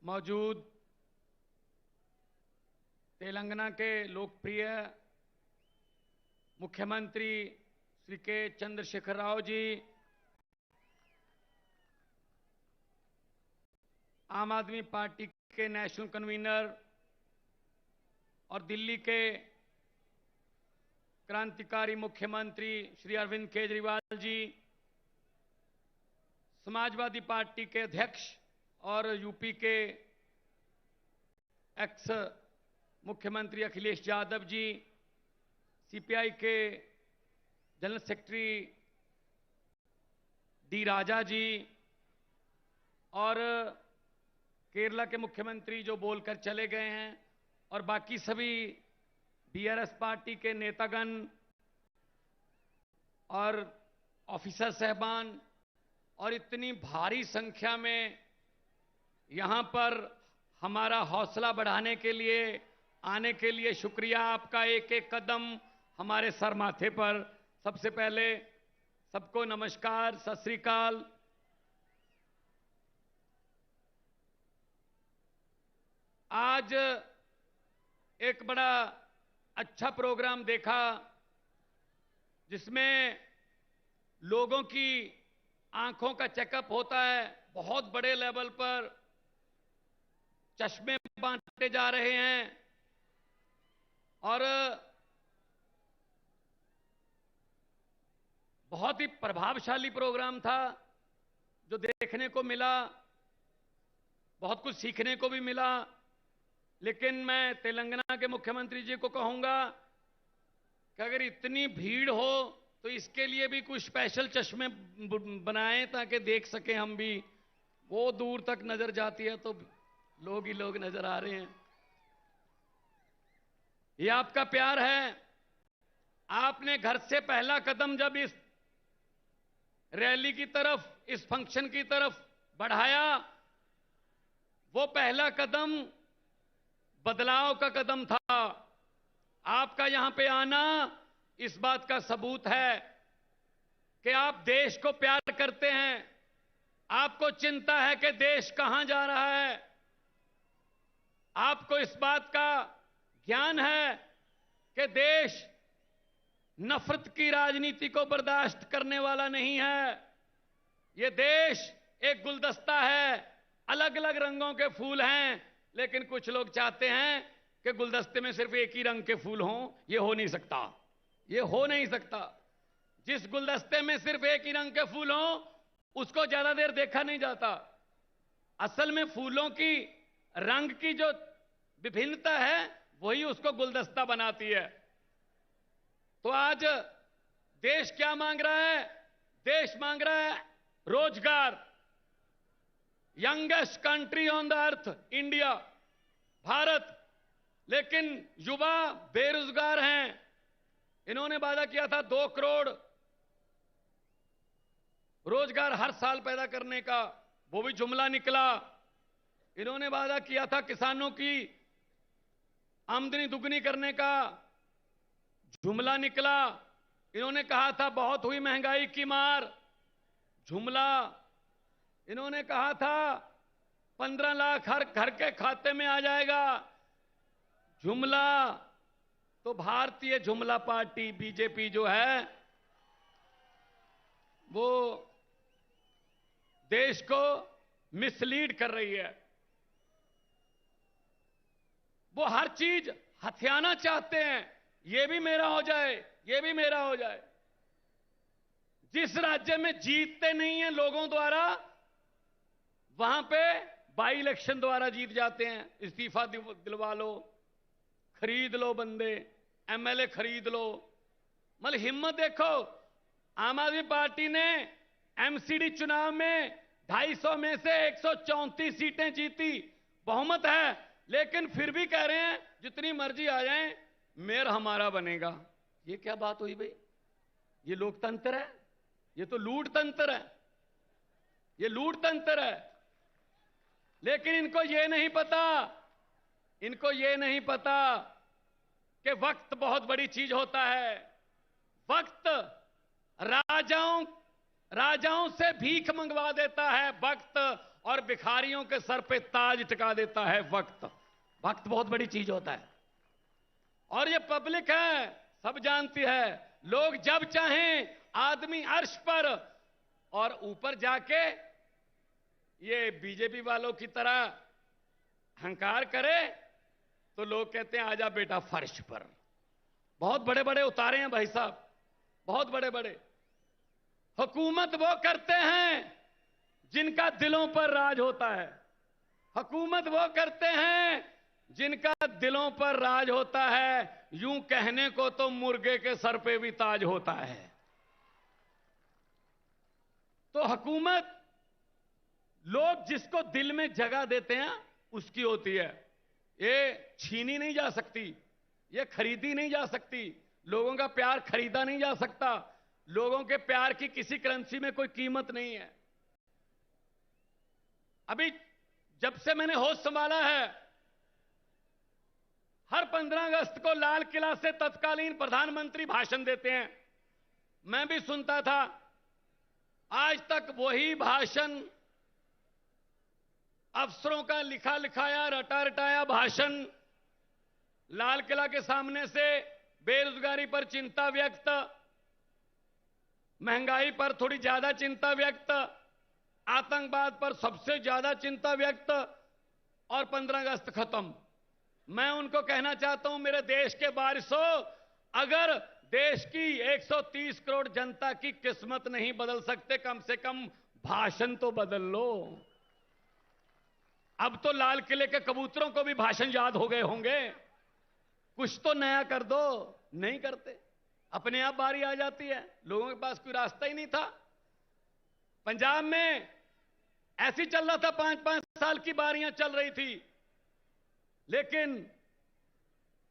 मौजूद तेलंगाना के लोकप्रिय मुख्यमंत्री श्री के चंद्रशेखर राव जी, आम आदमी पार्टी के नेशनल कन्वीनर और दिल्ली के क्रांतिकारी मुख्यमंत्री श्री अरविंद केजरीवाल जी, समाजवादी पार्टी के अध्यक्ष और यूपी के एक्स मुख्यमंत्री अखिलेश यादव जी, सीपीआई के जनरल सेक्रेटरी डी राजा जी और केरला के मुख्यमंत्री जो बोलकर चले गए हैं, और बाकी सभी बीआरएस पार्टी के नेतागण और ऑफिसर साहबान और इतनी भारी संख्या में यहां पर हमारा हौसला बढ़ाने के लिए आने के लिए शुक्रिया। आपका एक एक कदम हमारे सर माथे पर। सबसे पहले सबको नमस्कार, सत श्री अकाल। आज एक बड़ा अच्छा प्रोग्राम देखा जिसमें लोगों की आंखों का चेकअप होता है। बहुत बड़े लेवल पर चश्मे बांटे जा रहे हैं और बहुत ही प्रभावशाली प्रोग्राम था जो देखने को मिला, बहुत कुछ सीखने को भी मिला। लेकिन मैं तेलंगाना के मुख्यमंत्री जी को कहूंगा कि अगर इतनी भीड़ हो तो इसके लिए भी कुछ स्पेशल चश्मे बनाएं ताकि देख सकें हम भी। वो दूर तक नजर जाती है तो लोग ही लोग नजर आ रहे हैं। ये आपका प्यार है। आपने घर से पहला कदम जब इस रैली की तरफ, इस फंक्शन की तरफ बढ़ाया, वो पहला कदम बदलाव का कदम था। आपका यहां पे आना इस बात का सबूत है कि आप देश को प्यार करते हैं। आपको चिंता है कि देश कहां जा रहा है। आपको इस बात का ज्ञान है कि देश नफरत की राजनीति को बर्दाश्त करने वाला नहीं है। ये देश एक गुलदस्ता है, अलग अलग रंगों के फूल हैं, लेकिन कुछ लोग चाहते हैं कि गुलदस्ते में सिर्फ एक ही रंग के फूल हों। ये हो नहीं सकता, ये हो नहीं सकता। जिस गुलदस्ते में सिर्फ एक ही रंग के फूल हों उसको ज्यादा देर देखा नहीं जाता। असल में फूलों की रंग की जो विभिन्नता है वही उसको गुलदस्ता बनाती है। तो आज देश क्या मांग रहा है? देश मांग रहा है रोजगार। Youngest country on the earth India, Bharat, लेकिन युवा बेरोजगार हैं। इन्होंने वादा किया था 2 करोड़ रोजगार हर साल पैदा करने का, वो भी जुमला निकला। इन्होंने वादा किया था किसानों की आमदनी दुगनी करने का, जुमला निकला। इन्होंने कहा था बहुत हुई महंगाई की मार, जुमला। इन्होंने कहा था 15 लाख हर घर के खाते में आ जाएगा, जुमला। तो भारतीय जुमला पार्टी बीजेपी जो है वो देश को मिसलीड कर रही है। वो हर चीज हथियाना चाहते हैं। ये भी मेरा हो जाए, ये भी मेरा हो जाए। जिस राज्य में जीतते नहीं हैं लोगों द्वारा, वहां पे बाई इलेक्शन द्वारा जीत जाते हैं। इस्तीफा दिलवा लो, खरीद लो बंदे, एमएलए खरीद लो। मतलब हिम्मत देखो। आम आदमी पार्टी ने एमसीडी चुनाव में 250 में से 134 सीटें जीती, बहुमत है, लेकिन फिर भी कह रहे हैं जितनी मर्जी आ जाए मेयर हमारा बनेगा। ये क्या बात हुई भाई? ये लोकतंत्र है? ये तो लूट तंत्र है, ये लूट तंत्र है। लेकिन इनको ये नहीं पता, इनको ये नहीं पता कि वक्त बहुत बड़ी चीज होता है। वक्त राजाओं से भीख मंगवा देता है, वक्त और भिखारियों के सर पे ताज टिका देता है वक्त। वक्त बहुत बड़ी चीज होता है और ये पब्लिक है, सब जानती है। लोग जब चाहें आदमी अर्श पर और ऊपर जाके ये बीजेपी वालों की तरह अहंकार करे तो लोग कहते हैं आजा बेटा फर्श पर। बहुत बड़े बड़े उतारे हैं भाई साहब, बहुत बड़े बड़े। हुकूमत वो करते हैं जिनका दिलों पर राज होता है। हुकूमत वो करते हैं जिनका दिलों पर राज होता है। यूं कहने को तो मुर्गे के सर पे भी ताज होता है। तो हुकूमत लोग जिसको दिल में जगह देते हैं उसकी होती है। ये छीनी नहीं जा सकती, ये खरीदी नहीं जा सकती। लोगों का प्यार खरीदा नहीं जा सकता। लोगों के प्यार की किसी करेंसी में कोई कीमत नहीं है। अभी जब से मैंने होश संभाला है, हर 15 अगस्त को लाल किला से तत्कालीन प्रधानमंत्री भाषण देते हैं। मैं भी सुनता था। आज तक वही भाषण, अफसरों का लिखा लिखाया रटा रटाया भाषण, लाल किला के सामने से बेरोजगारी पर चिंता व्यक्त, महंगाई पर थोड़ी ज्यादा चिंता व्यक्त, आतंकवाद पर सबसे ज्यादा चिंता व्यक्त और 15 अगस्त खत्म। मैं उनको कहना चाहता हूं, मेरे देश के वारिसों, अगर देश की 130 करोड़ जनता की किस्मत नहीं बदल सकते, कम से कम भाषण तो बदल लो। अब तो लाल किले के कबूतरों को भी भाषण याद हो गए होंगे। कुछ तो नया कर दो, नहीं करते। अपने आप बारी आ जाती है। लोगों के पास कोई रास्ता ही नहीं था। पंजाब में ऐसी चल रहा था, 5-5 साल की बारियां चल रही थी। लेकिन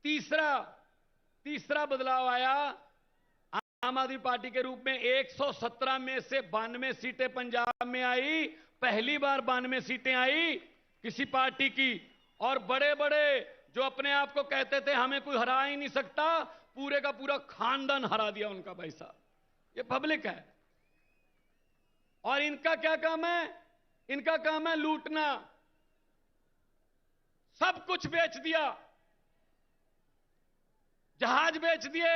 तीसरा बदलाव आया आम आदमी पार्टी के रूप में। 117 में से 92 सीटें पंजाब में आई। पहली बार 92 सीटें आई किसी पार्टी की। और बड़े बड़े जो अपने आप को कहते थे हमें कोई हरा ही नहीं सकता, पूरे का पूरा खानदान हरा दिया उनका भाई साहब। ये पब्लिक है। और इनका क्या काम है? इनका काम है लूटना। सब कुछ बेच दिया। जहाज बेच दिए,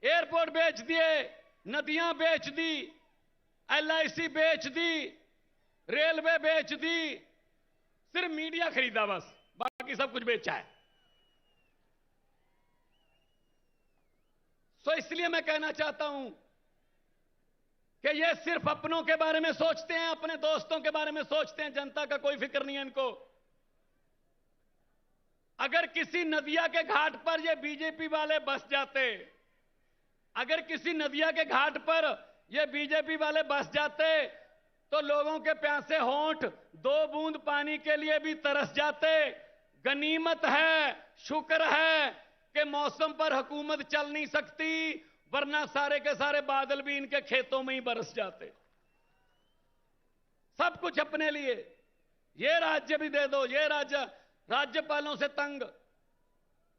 एयरपोर्ट बेच दिए, नदियां बेच दी, LIC बेच दी, रेलवे बेच दी। सिर्फ मीडिया खरीदा बस, बाकी सब कुछ बेचा है। तो इसलिए मैं कहना चाहता हूं कि ये सिर्फ अपनों के बारे में सोचते हैं, अपने दोस्तों के बारे में सोचते हैं। जनता का कोई फिक्र नहीं है इनको। अगर किसी नदिया के घाट पर ये बीजेपी वाले बस जाते, अगर किसी नदिया के घाट पर ये बीजेपी वाले बस जाते, तो लोगों के प्यासे होंठ 2 बूंद पानी के लिए भी तरस जाते। गनीमत है, शुक्र है कि मौसम पर हुकूमत चल नहीं सकती, वरना सारे के सारे बादल भी इनके खेतों में ही बरस जाते। सब कुछ अपने लिए। ये राज्य भी दे दो। ये राज्यपालों से तंग।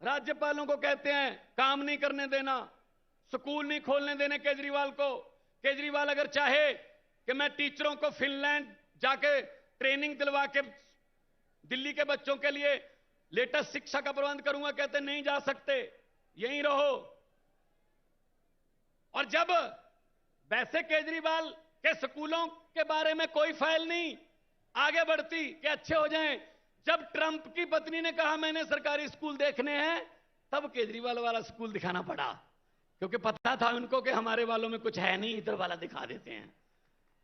राज्यपालों को कहते हैं काम नहीं करने देना, स्कूल नहीं खोलने देने केजरीवाल को। केजरीवाल अगर चाहे कि मैं टीचरों को फिनलैंड जाके ट्रेनिंग दिलवा के दिल्ली के बच्चों के लिए लेटेस्ट शिक्षा का प्रबंध करूंगा, कहते नहीं जा सकते, यहीं रहो। और जब वैसे केजरीवाल के स्कूलों के बारे में कोई फाइल नहीं आगे बढ़ती कि अच्छे हो जाएं, जब ट्रंप की पत्नी ने कहा मैंने सरकारी स्कूल देखने हैं, तब केजरीवाल वाला स्कूल दिखाना पड़ा, क्योंकि पता था उनको कि हमारे वालों में कुछ है नहीं, इधर वाला दिखा देते हैं।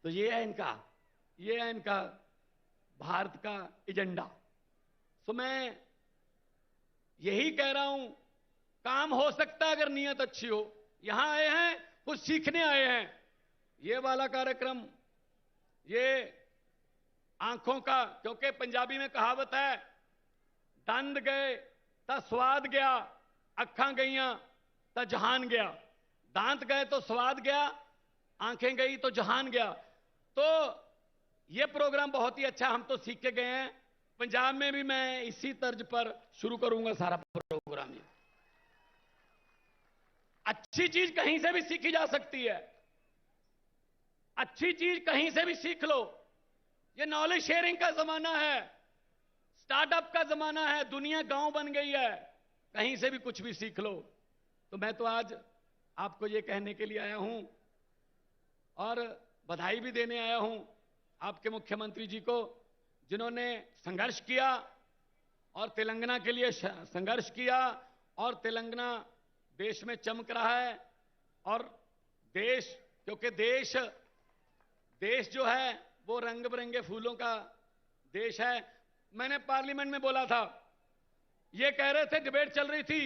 तो ये है इनका भारत का एजेंडा। तो मैं यही कह रहा हूं, काम हो सकता है अगर नीयत अच्छी हो। यहां आए हैं, कुछ सीखने आए हैं। ये वाला कार्यक्रम, ये आंखों का, क्योंकि पंजाबी में कहावत है, दंद गए ता स्वाद गया, अखां गईयां ता जहान गया। दांत गए तो स्वाद गया, आंखें गई तो जहान गया। तो ये प्रोग्राम बहुत ही अच्छा, हम तो सीख के गए हैं। पंजाब में भी मैं इसी तर्ज पर शुरू करूंगा सारा प्रोग्राम। ये अच्छी चीज कहीं से भी सीखी जा सकती है। अच्छी चीज कहीं से भी सीख लो। ये नॉलेज शेयरिंग का जमाना है, स्टार्टअप का जमाना है, दुनिया गांव बन गई है, कहीं से भी कुछ भी सीख लो। तो मैं तो आज आपको ये कहने के लिए आया हूं और बधाई भी देने आया हूं आपके मुख्यमंत्री जी को, जिन्होंने संघर्ष किया और तेलंगाना के लिए संघर्ष किया और तेलंगाना देश में चमक रहा है। और देश, क्योंकि देश जो है वो रंग बिरंगे फूलों का देश है। मैंने पार्लियामेंट में बोला था, ये कह रहे थे, डिबेट चल रही थी,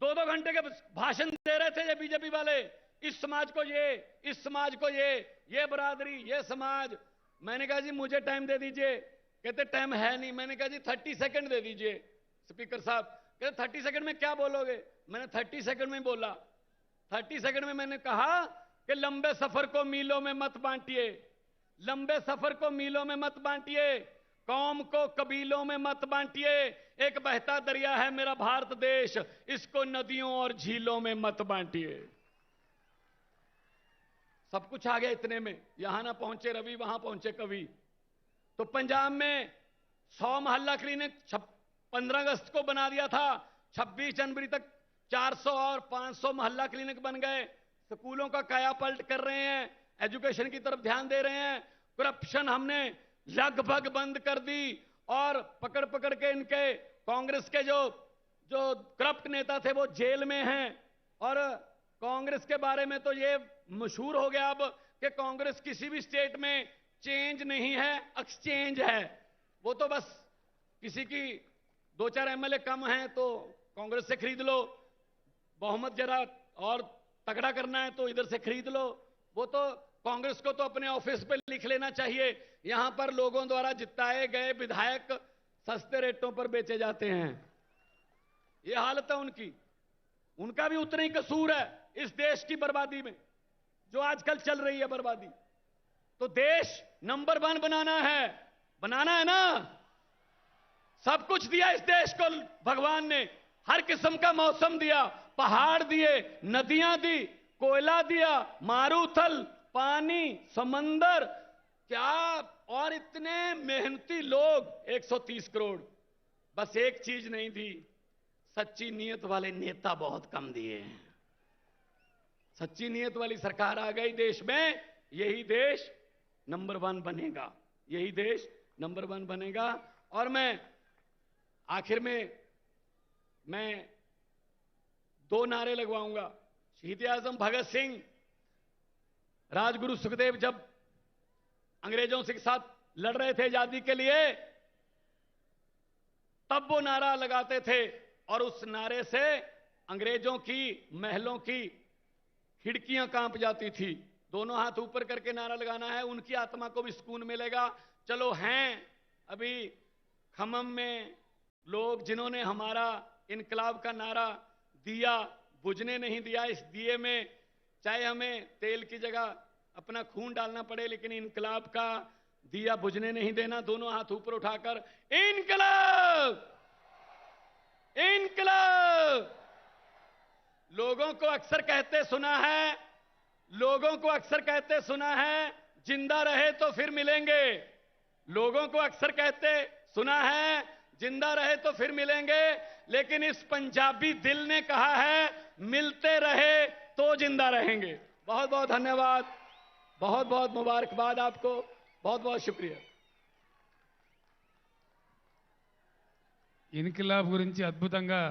2-2 घंटे के भाषण दे रहे थे ये बीजेपी वाले, इस समाज को ये, इस समाज को ये बरादरी, ये समाज। मैंने कहा जी मुझे टाइम दे दीजिए। कहते टाइम है नहीं। मैंने कहा जी 30 सेकंड दे दीजिए स्पीकर साहब। कहते 30 सेकंड में क्या बोलोगे? मैंने 30 सेकंड में बोला। 30 सेकंड में मैंने कहा कि लंबे सफर को मीलों में मत बांटिए, लंबे सफर को मीलों में मत बांटिए, कौम को कबीलों में मत बांटिए। एक बहता दरिया है मेरा भारत देश, इसको नदियों और झीलों में मत बांटिए। सब कुछ आ गया इतने में, यहां ना पहुंचे रवि, वहां पहुंचे कवि। तो पंजाब में 100 मोहल्ला क्लिनिक 15 अगस्त को बना दिया था, 26 जनवरी तक 400 और 500 मोहल्ला क्लिनिक बन गए। स्कूलों का कायापलट कर रहे हैं, एजुकेशन की तरफ ध्यान दे रहे हैं। करप्शन हमने लगभग बंद कर दी और पकड़ पकड़ के इनके कांग्रेस के जो करप्ट नेता थे वो जेल में हैं। और कांग्रेस के बारे में तो ये मशहूर हो गया अब कि कांग्रेस किसी भी स्टेट में चेंज नहीं है, एक्सचेंज है। वो तो बस किसी की 2-4 एमएलए कम हैं तो कांग्रेस से खरीद लो, बहुमत जरा और तगड़ा करना है तो इधर से खरीद लो। वो तो कांग्रेस को तो अपने ऑफिस पे लिख लेना चाहिए, यहां पर लोगों द्वारा जिताए गए विधायक सस्ते रेटों पर बेचे जाते हैं। ये हालत है उनकी। उनका भी उतना ही कसूर है इस देश की बर्बादी में, जो आजकल चल रही है बर्बादी। तो देश नंबर 1 बनाना है ना। सब कुछ दिया इस देश को भगवान ने, हर किस्म का मौसम दिया, पहाड़ दिए, नदियां दी, कोयला दिया, मारूथल, पानी, समंदर, क्या और इतने मेहनती लोग, 130 करोड़। बस एक चीज नहीं दी, सच्ची नीयत वाले नेता बहुत कम दिए हैं। सच्ची नीयत वाली सरकार आ गई देश में, यही देश नंबर 1 बनेगा, यही देश नंबर 1 बनेगा। और मैं आखिर में 2 नारे लगवाऊंगा। शहीद आजम भगत सिंह, राजगुरु सुखदेव जब अंग्रेजों के साथ लड़ रहे थे आजादी के लिए, तब वो नारा लगाते थे और उस नारे से अंग्रेजों की महलों की खिड़कियां कांप जाती थी। दोनों हाथ ऊपर करके नारा लगाना है, उनकी आत्मा को भी सुकून मिलेगा। चलो हैं अभी खम्मम में लोग जिन्होंने हमारा इनकलाब का नारा दिया, बुझने नहीं दिया। इस दिए में चाहे हमें तेल की जगह अपना खून डालना पड़े, लेकिन इनकलाब का दिया बुझने नहीं देना। दोनों हाथ ऊपर उठाकर इनकलाब, इनकलाब। लोगों को अक्सर कहते सुना है जिंदा रहे तो फिर मिलेंगे। लोगों को अक्सर कहते सुना है जिंदा रहे तो फिर मिलेंगे, लेकिन इस पंजाबी दिल ने कहा है मिलते रहे तो जिंदा रहेंगे। बहुत बहुत धन्यवाद, बहुत बहुत मुबारकबाद आपको, बहुत बहुत शुक्रिया। ఇన్కిలాబ్ గురించి అద్భుతంగా